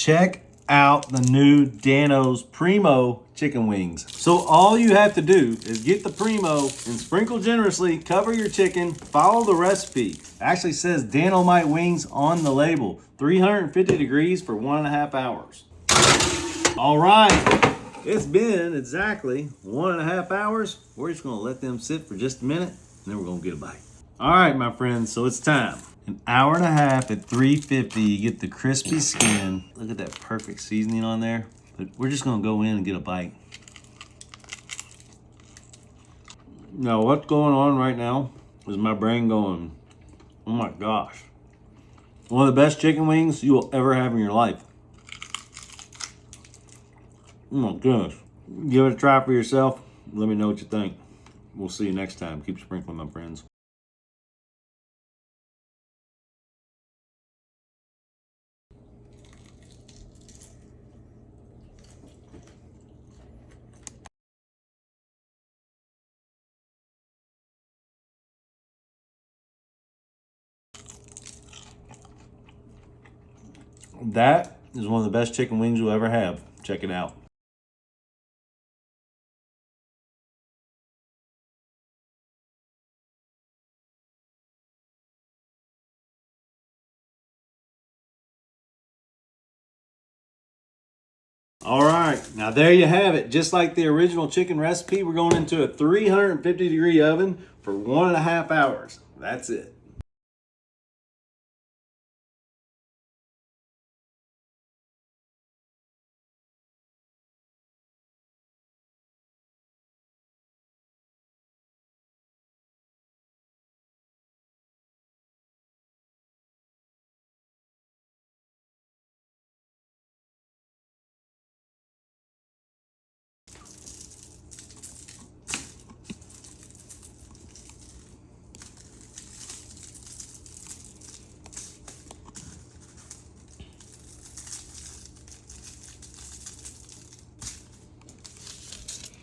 check out the new Dano's Primo chicken wings. So all you have to do is get the Primo and sprinkle generously, cover your chicken, follow the recipe. It actually says Dano-Mite wings on the label. 350 degrees for 1.5 hours. All right, it's been exactly 1.5 hours. We're just gonna let them sit for just a minute and then we're gonna get a bite. All right, my friends, so it's time. 1.5 hours at 350, you get the crispy skin. Look at that perfect seasoning on there. But we're just gonna go in and get a bite. Now, what's going on right now is my brain going, oh my gosh. One of the best chicken wings you will ever have in your life. Oh my goodness. Give it a try for yourself. Let me know what you think. We'll see you next time. Keep sprinkling, my friends. That is one of the best chicken wings you'll ever have. Check it out. All right, now there you have it. Just like the original chicken recipe, we're going into a 350 degree oven for 1.5 hours. That's it.